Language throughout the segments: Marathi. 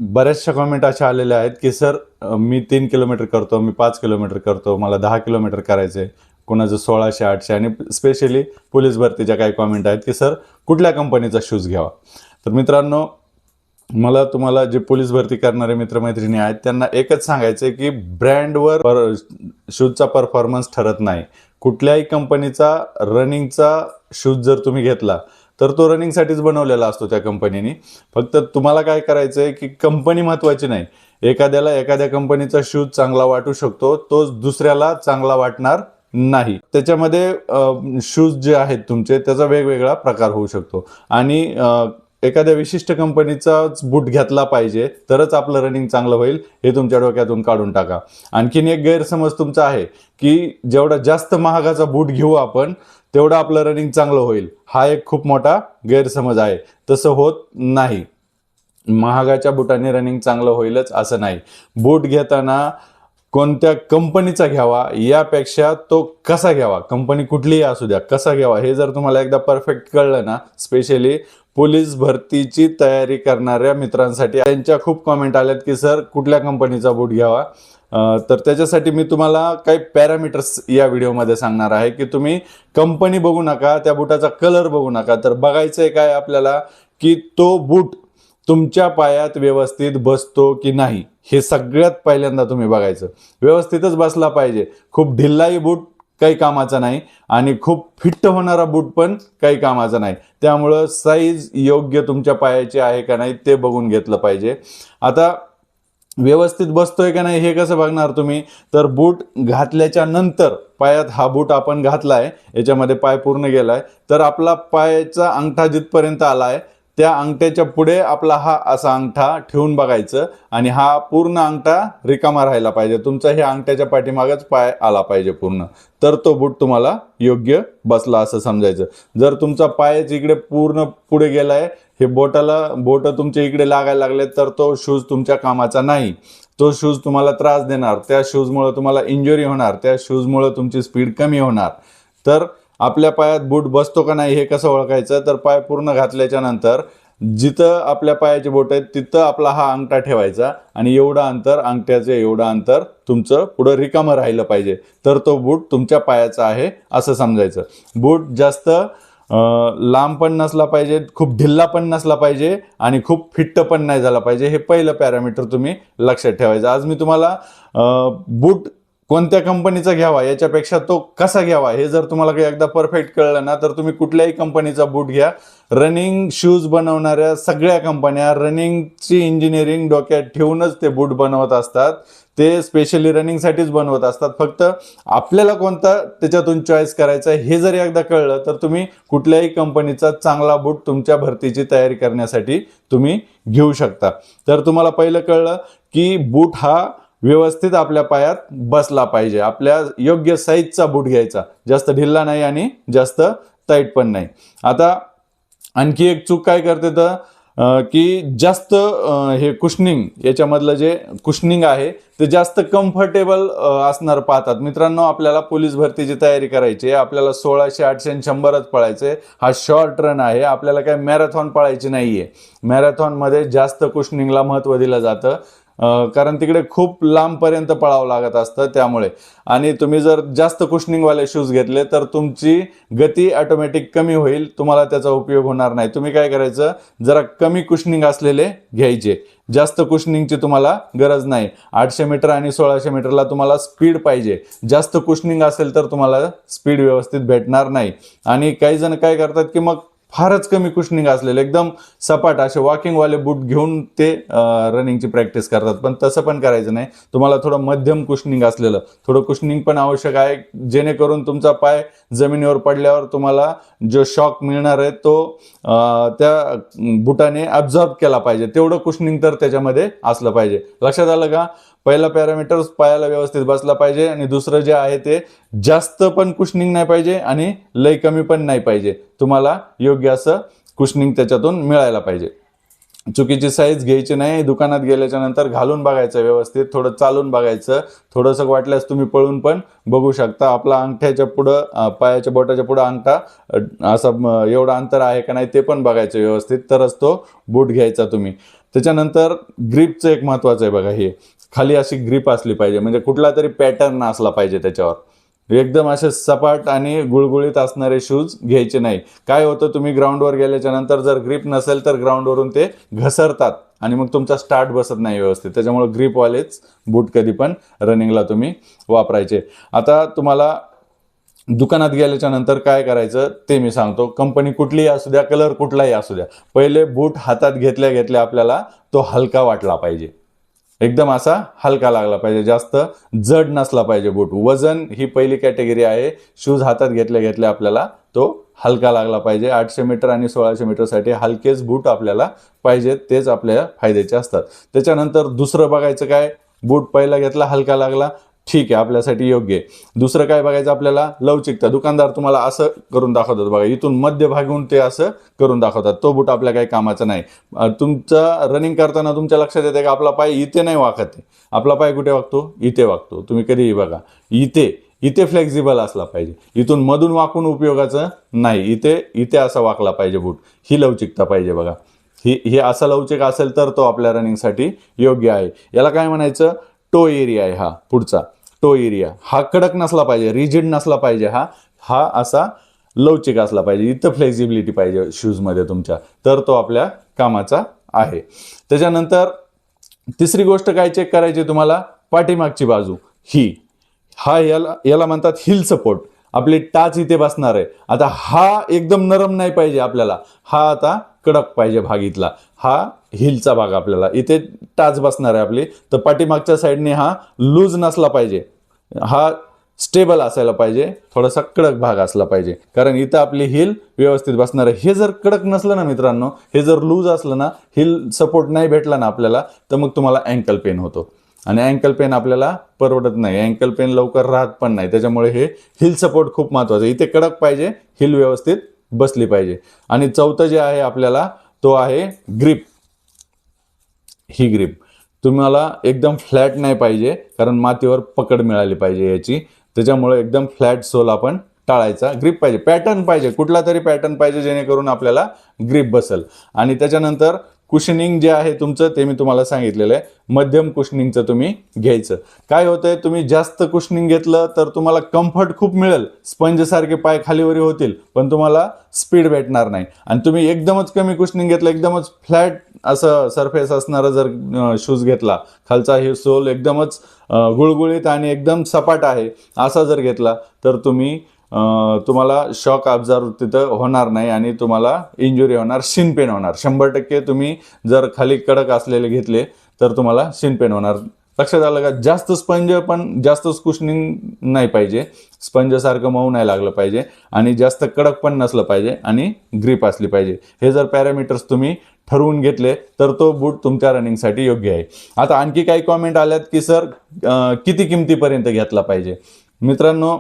बऱ्याचशा कमेंट अशा आलेल्या आहेत की सर मी 3 किलोमीटर करतो, मी 5 किलोमीटर करतो, मला 10 किलोमीटर करायचे, कोणाचं 1600 800 आणि स्पेशली पोलीस भरतीच्या काही कमेंट आहेत की सर कुठल्या कंपनीचा शूज घ्यावा. तर मित्रांनो, मला तुम्हाला जे पोलीस भरती करणारे मित्रमैत्रिणी आहेत त्यांना एकच सांगायचं आहे की ब्रँडवर शूजचा परफॉर्मन्स ठरत नाही. कुठल्याही कंपनीचा रनिंगचा शूज जर तुम्ही घेतला तर तो रनिंगसाठीच बनवलेला असतो त्या कंपनीने. फक्त तुम्हाला काय करायचं आहे की कंपनी महत्त्वाची नाही. एखाद्याला एखाद्या कंपनीचा शूज चांगला वाटू शकतो, तो दुसऱ्याला चांगला वाटणार नाही. त्याच्यामध्ये शूज जे आहेत तुमचे त्याचा वेगवेगळा प्रकार होऊ शकतो आणि एखाद्या विशिष्ट कंपनीचाच बूट घेतला पाहिजे तरच आपलं रनिंग चांगलं होईल हे तुमच्या डोक्यातून काढून टाका. आणखीन एक गैरसमज तुमचा आहे की जेवढा जास्त महागाचा बूट घेऊ आपण तेवढं आपलं रनिंग चांगलं होईल. हा एक खूप मोठा गैरसमज आहे. तसं होत नाही. महागाच्या बुटाने रनिंग चांगलं होईलच असं नाही. बूट घेताना कोणत्या कंपनीचा घ्यावा यापेक्षा तो कसा घ्यावा, कंपनी कुठलीही असू द्या, कसा घ्यावा हे जर तुम्हाला एकदा परफेक्ट कळलं ना, स्पेशली पोलीस भरतीची तयारी करणाऱ्या मित्रांसाठी त्यांच्या खूप कमेंट आल्यात की सर कुठल्या कंपनीचा बूट घ्यावा. तर त्याच्यासाठी मी तुम्हाला काही पॅरामीटर्स या व्हिडिओमध्ये सांगणार आहे की तुम्ही कंपनी बघू नका, त्या बुटाचा कलर बघू नका, तर बघायचं आहे काय आपल्याला की तो बूट तुमच्या पायात व्यवस्थित बसतो की नाही हे सगळ्यात पहिल्यांदा तुम्ही बघायचं. व्यवस्थितच बसला पाहिजे. खूप ढिल्लाही बूट काही कामाचा नाही आणि खूप फिट्ट होणारा बूट पण काही कामाचा नाही. त्यामुळं साईज योग्य तुमच्या पायाची आहे का नाही ते बघून घेतलं पाहिजे. आता व्यवस्थित बसतोय का नाही हे कसं बघणार तुम्ही, तर बूट घातल्याच्या नंतर पायात हा बूट आपण घातलाय, याच्यामध्ये पाय पूर्ण गेलाय, तर आपला पायाचा अंगठा जिथपर्यंत आलाय त्या अंगठ्याच्या पुढे आपला हा असा अंगठा ठेवून बघायचं आणि हा पूर्ण अंगठा रिकामा राहायला पाहिजे. तुमचा हे अंगठ्याच्या पाठीमागच पाय आला पाहिजे पूर्ण, तर तो बूट तुम्हाला योग्य बसला असं समजायचं. जर तुमचा पायच इकडे पूर्ण पुढे गेलाय, हे बोट तुमच्या इकडे लागायला लागले, तर तो शूज तुमच्या कामाचा नाही. तो शूज तुम्हाला त्रास देणार, त्या शूजमुळे तुम्हाला इंजुरी होणार, त्या शूजमुळे तुमची स्पीड कमी होणार. तर आपल्या पायात बूट बसतो का नाही हे कसं ओळखायचं, तर पाय पूर्ण घातल्याच्या नंतर जिथं आपल्या पायाचे बोट आहेत तिथं आपला हा अंगठा ठेवायचा आणि एवढं अंतर, अंगठ्याचं एवढं अंतर तुमचं पुढं रिकामं राहिलं पाहिजे, तर तो बूट तुमच्या पायाचा आहे असं समजायचं. बूट जास्त लांब पण नसला पाहिजे, खूप ढिल्ला पण नसला पाहिजे आणि खूप फिट्ट पण नाही झाला पाहिजे. हे पहिलं पॅरामीटर तुम्ही लक्षात ठेवायचं. आज मी तुम्हाला बूट कोणत्या कंपनीचा घ्यावा याच्यापेक्षा तो कसा घ्यावा हे जर तुम्हाला काही एकदा परफेक्ट कळलं ना, तर तुम्ही कुठल्याही कंपनीचा बूट घ्या. रनिंग शूज बनवणाऱ्या सगळ्या कंपन्या रनिंगची इंजिनिअरिंग डोक्यात ठेवूनच ते बूट बनवत असतात. ते स्पेशली रनिंगसाठीच बनवत असतात. फक्त आपल्याला कोणता त्याच्यातून चॉईस करायचा हे जर एकदा कळलं तर तुम्ही कुठल्याही कंपनीचा चांगला बूट तुमच्या भरतीची तयारी करण्यासाठी तुम्ही घेऊ शकता. तर तुम्हाला पहिलं कळलं की बूट हा व्यवस्थित आपल्या पायात बसला पाहिजे. आपल्या योग्य साईजचा बूट घ्यायचा, जास्त ढिल्ला नाही आणि जास्त टाईट पण नाही. आता आणखी एक चूक काय करते तर की जास्त हे कुशनिंग, याच्यामधलं जे कुशनिंग आहे ते जास्त कम्फर्टेबल असणार पाहतात. मित्रांनो, आपल्याला पोलीस भरतीची तयारी करायची आहे, आपल्याला 1600 800 आणि 100च पळायचे. हा शॉर्ट रन आहे, आपल्याला काय मॅरेथॉन पळायची नाहीये. मॅरेथॉनमध्ये जास्त कुशनिंगला महत्त्व दिलं जातं कारण तिकडे खूप लांबपर्यंत पळावं लागत असतं त्यामुळे. आणि तुम्ही जर जास्त कुशनिंगवाले शूज घेतले तर तुमची गती ऑटोमॅटिक कमी होईल, तुम्हाला त्याचा उपयोग होणार नाही. तुम्ही काय करायचं, जरा कमी कुशनिंग असलेले घ्यायचे. जास्त कुशनिंगची तुम्हाला गरज नाही. 800 मीटर आणि 1600 मीटरला तुम्हाला स्पीड पाहिजे. जास्त कुशनिंग असेल तर तुम्हाला स्पीड व्यवस्थित भेटणार नाही. आणि काही जण काय करतात की मग फारच कमी कुशनिंग असलेले एकदम सपाट असे वॉकिंगवाले बूट घेऊन ते रनिंगची प्रॅक्टिस करतात, पण तसं पण करायचं नाही. तुम्हाला थोडं मध्यम कुशनिंग असलेलं, थोडं कुशनिंग पण आवश्यक आहे, जेणेकरून तुमचा पाय जमिनीवर पडल्यावर तुम्हाला जो शॉक मिळणार आहे तो त्या बुटाने ॲब्झॉर्ब केला पाहिजे. तेवढं कुशनिंग तर त्याच्यामध्ये असलं पाहिजे. लक्षात आलं का? पहिला पॅरामीटर पायाला व्यवस्थित बसला पाहिजे आणि दुसरं जे आहे ते जास्त पण कुशनिंग नाही पाहिजे आणि लय कमी पण नाही पाहिजे. तुम्हाला योग्य असं कुशनिंग त्याच्यातून मिळायला पाहिजे. चुकीची साईज घ्यायची नाही. दुकानात गेल्याच्या नंतर घालून बघायचं व्यवस्थित, थोडं चालून बघायचं, थोडंसं वाटल्यास तुम्ही पळून पण बघू शकता. आपला अंगठ्याच्या पुढं, पायाच्या बोटाच्या पुढं अंगठा असं एवढं अंतर आहे का नाही ते पण बघायचं व्यवस्थित, तरच तो बूट घ्यायचा तुम्ही. त्याच्यानंतर ग्रिपचं एक महत्त्वाचं आहे बघा, हे खाली अशी ग्रिप असली पाहिजे, म्हणजे कुठला तरी पॅटर्न असला पाहिजे त्याच्यावर. एकदम असे सपाट आणि गुळगुळीत असणारे शूज घ्यायचे नाही. काय होतं, तुम्ही ग्राउंडवर गेल्याच्या नंतर जर ग्रिप नसेल तर ग्राउंडवरून ते घसरतात आणि मग तुमचा स्टार्ट बसत नाही व्यवस्थित. त्याच्यामुळे ग्रिपवालेच बूट कधी पण रनिंगला तुम्ही वापरायचे. आता तुम्हाला दुकानात गेल्याच्या नंतर काय करायचं ते मी सांगतो. कंपनी कुठलीही असू द्या, कलर कुठलाही असू द्या, पहिले बूट हातात घेतल्या घेतल्या आपल्याला तो हलका वाटला पाहिजे, एकदम असा हलका लागला पाहिजे, जास्त जड नसला पाहिजे बूट. वजन ही पहिली कॅटेगरी आहे. शूज हातात घेतल्या घेतल्या आपल्याला तो हलका लागला पाहिजे. 800 मीटर आणि 1600 मीटरसाठी हलकेच बूट आपल्याला पाहिजेत, तेच आपल्या फायद्याचे असतात. त्याच्यानंतर दुसरं बघायचं काय, बूट पहिला घेतला हलका लागला, ठीक आहे, आपल्यासाठी योग्य आहे. दुसरं काय बघायचं आपल्याला, लवचिकता. दुकानदार तुम्हाला असं करून दाखवतात बघा, इथून मध्यभागून ते असं करून दाखवतात, तो बूट आपल्या काही कामाचा नाही. तुमचं रनिंग करताना तुमच्या लक्षात येते का आपला पाय इथे नाही वाकत आहे, आपला पाय कुठे वागतो, इथे वागतो. तुम्ही कधीही बघा, इथे फ्लेक्झिबल असला पाहिजे, इथून मधून वाकून उपयोगाचं नाही, इथे असा वाकला पाहिजे बूट. ही लवचिकता पाहिजे बघा. ही असा लवचिक असेल तर तो आपल्या रनिंगसाठी योग्य आहे. याला काय म्हणायचं, टो एरिया आहे. हा पुढचा टो एरिया हा कडक नसला पाहिजे, रिजिड नसला पाहिजे, हा असा लवचिक असला पाहिजे. इथं फ्लेक्झिबिलिटी पाहिजे शूजमध्ये तुमच्या, तर तो आपल्या कामाचा आहे. त्याच्यानंतर तिसरी गोष्ट काय चेक करायची तुम्हाला, पाठीमागची बाजू. याला म्हणतात हिल सपोर्ट. आपली टाच इथे बसणार आहे. आता हा एकदम नरम नाही पाहिजे आपल्याला, हा आता कडक पाहिजे भाग इथला, हा हिलचा भाग आपल्याला इथे टाच बसणार आहे आपली. तर पाठीमागच्या साईडने हा लूज नसला पाहिजे, हा स्टेबल असायला पाहिजे, थोडासा कडक भाग असला पाहिजे, कारण इथं आपली हिल व्यवस्थित बसणार आहे. हे जर कडक नसलं ना मित्रांनो, हे जर लूज असलं ना, हिल सपोर्ट नाही भेटला ना आपल्याला, तर मग तुम्हाला अँकल पेन होतो आणि अँकल पेन आपल्याला परवडत नाही. अँकल पेन लवकर राहत पण नाही. त्याच्यामुळे हे हिल सपोर्ट खूप महत्त्वाचं. इथे कडक पाहिजे, हिल व्यवस्थित बसली पाहिजे. आणि चौथं जे आहे आपल्याला तो आहे ग्रिप. ही ग्रिप तुम्हाला एकदम फ्लॅट नाही पाहिजे, कारण मातीवर पकड मिळाली पाहिजे याची. त्याच्यामुळे एकदम फ्लॅट सोल आपण टाळायचा. ग्रिप पाहिजे, पॅटर्न पाहिजे, कुठला तरी पॅटर्न पाहिजे जेणेकरून आपल्याला ग्रिप बसेल. आणि त्याच्यानंतर कुशनिंग जे आहे तुमचं ते मी तुम्हाला सांगितलेलं आहे, मध्यम कुशनिंगचं तुम्ही घ्यायचं. काय होतंय, तुम्ही जास्त कुशनिंग घेतलं तर तुम्हाला कम्फर्ट खूप मिळेल, स्पंजसारखे पाय खालीवरी होतील, पण तुम्हाला स्पीड भेटणार नाही. आणि तुम्ही एकदमच कमी कुशनिंग घेतलं, एकदमच फ्लॅट असं सरफेस असणारा जर शूज घेतला, खालचा हे सोल एकदमच गुळगुळीत आणि एकदम सपाट आहे असा जर घेतला, तर तुम्हाला शॉक ऑब्झर्व तिथं होणार नाही आणि तुम्हाला इंजुरी होणार, शिन पेन होणार 100%. तुम्ही जर खाली कडक असलेले घेतले तर तुम्हाला शिन पेन होणार. लक्षात आलं का? जास्त स्पंज पण जास्त कुशनिंग नाही पाहिजे, स्पंजसारखं मऊ नाही लागलं पाहिजे आणि जास्त कडक पण नसलं पाहिजे आणि ग्रिप असली पाहिजे. हे जर पॅरामीटर्स तुम्ही ठरवून घेतले तर तो बूट तुमच्या रनिंगसाठी योग्य आहे. आता आणखी काही कॉमेंट आल्यात की सर किती किमतीपर्यंत घेतला पाहिजे. मित्रांनो,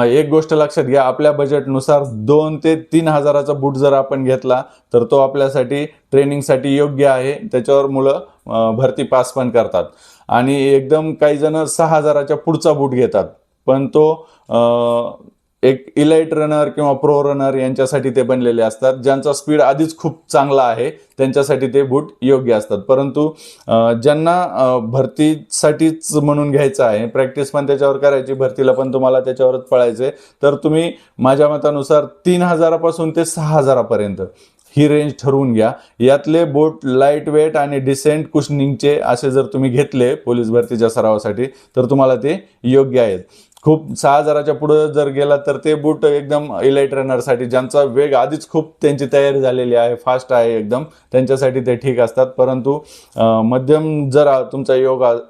एक गोष्ट लक्षात घ्या, आपल्या बजेटनुसार 2 ते 3 हजाराचा बूट जर आपण घेतला तर तो आपल्यासाठी ट्रेनिंगसाठी योग्य आहे. त्याच्यावर मुलं भरती पास पण करतात. आणि एकदम काही जण 6 हजाराच्या पुढचा बूट घेतात, पण तो एक इलाइट रनर किंवा प्रो रनर यांच्यासाठी ते बनलेले असतात. ज्यांचा स्पीड आधीच खूप चांगला आहे त्यांच्यासाठी ते बूट योग्य असतात. परंतु ज्यांना भरतीसाठीच म्हणून घ्यायचं आहे, प्रॅक्टिस पण त्याच्यावर करायची, भरतीला पण तुम्हाला त्याच्यावरच पळायचं आहे, तर तुम्ही माझ्या मतानुसार 3 हजारापासून ते 6 हजारापर्यंत ही रेंज ठरवून घ्या. यातले बूट लाईट वेट आणि डिसेंट कुशनिंगचे असे जर तुम्ही घेतले पोलीस भरतीच्या सरावासाठी तर तुम्हाला ते योग्य आहेत. खूप 6 हजाराच्या पुढे जर गेला तर ते बूट एकदम इलाइट रनरसाठी, ज्यांचा वेग आधीच खूप त्यांची तयारी झालेली आहे, फास्ट आहे एकदम, त्यांच्यासाठी ते ठीक असतात. परंतु मध्यम जर तुमचा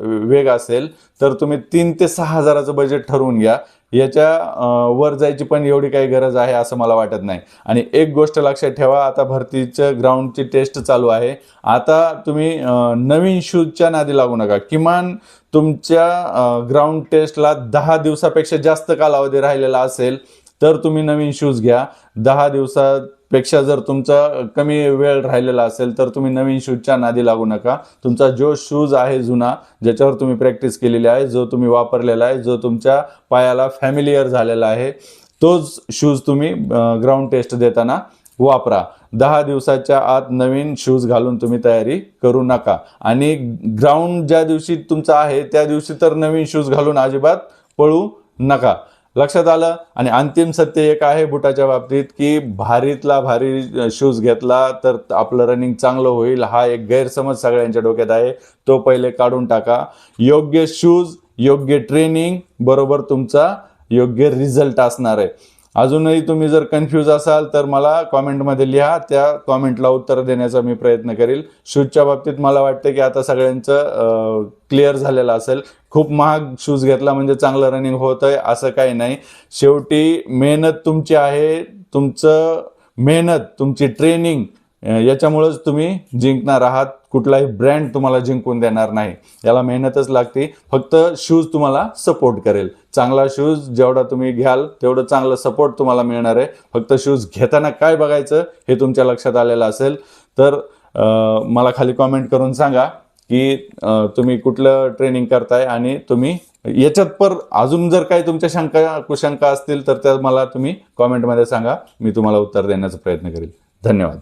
वेग असेल तर तुम्ही 3 ते 6 हजाराचं बजेट ठरवून घ्या. याच्या वर जायची पण एवढी काही गरज आहे असं मला वाटत नाही. आणि एक गोष्ट लक्षात ठेवा, आता भरतीचं ग्राउंडची टेस्ट चालू आहे. आता तुम्ही नवीन शूजच्या नादी लागू नका. किमान तुमच्या ग्राउंड टेस्टला 10 दिवसापेक्षा जास्त कालावधी राहिलेला असेल तर तुम्ही नवीन शूज घ्या. 10 दिवसापेक्षा जर तुमचा कमी वेळ राहिलेला असेल तर तुम्ही नवीन शूजच्या नादी लागू नका. तुमचा जो शूज आहे जुना, ज्याच्यावर तुम्ही प्रॅक्टिस केलेली आहे, जो तुम्ही वापरलेला आहे, जो तुमच्या पायाला फॅमिलियर झालेला आहे, तोच शूज तुम्ही ग्राउंड टेस्ट देताना वापरा. 10 दिवसाच्या आत नवीन शूज घालून तुम्ही तयारी करू नका. आणि ग्राउंड ज्या दिवशी तुमचा आहे त्या दिवशी तर नवीन शूज घालून अजिबात पळू नका. लक्षात आलं. आणि अंतिम सत्य एक आहे बुटाच्या बाबतीत, की भारीतला भारी शूज घेतला तर आपलं रनिंग चांगलं होईल, हा एक गैरसमज सगळ्यांच्या डोक्यात आहे. तो पहिले काढून टाका. योग्य शूज, योग्य ट्रेनिंग बरोबर तुमचा योग्य रिझल्ट असणार आहे. अजूनही तुम्ही जर कन्फ्यूज असाल तर मला कॉमेंटमध्ये लिहा, त्या कॉमेंटला उत्तर देण्याचा मी प्रयत्न करेल. शूजच्या बाबतीत मला वाटतं की आता सगळ्यांचं क्लिअर झालेलं असेल. खूप महाग शूज घेतला म्हणजे चांगलं रनिंग होतंय असं काही नाही. शेवटी मेहनत तुमची आहे, मेहनत तुमची ट्रेनिंग याच्यामुळेच तुम्ही जिंकणार आहात. कुठलाही ब्रँड तुम्हाला जिंकून देणार नाही, याला मेहनतच लागते. फक्त शूज तुम्हाला सपोर्ट करेल. चांगला शूज जेवढा तुम्ही घ्याल तेवढं चांगलं सपोर्ट तुम्हाला मिळणार आहे. फक्त शूज घेताना काय बघायचं हे तुमच्या लक्षात आलेलं असेल तर मला खाली कॉमेंट करून सांगा की तुम्ही कुठलं ट्रेनिंग करताय आणि तुम्ही याच्यात पर अजून जर काही तुमच्या कुशंका असतील तर त्या मला तुम्ही कॉमेंटमध्ये सांगा. मी तुम्हाला उत्तर देण्याचा प्रयत्न करेल. धन्यवाद.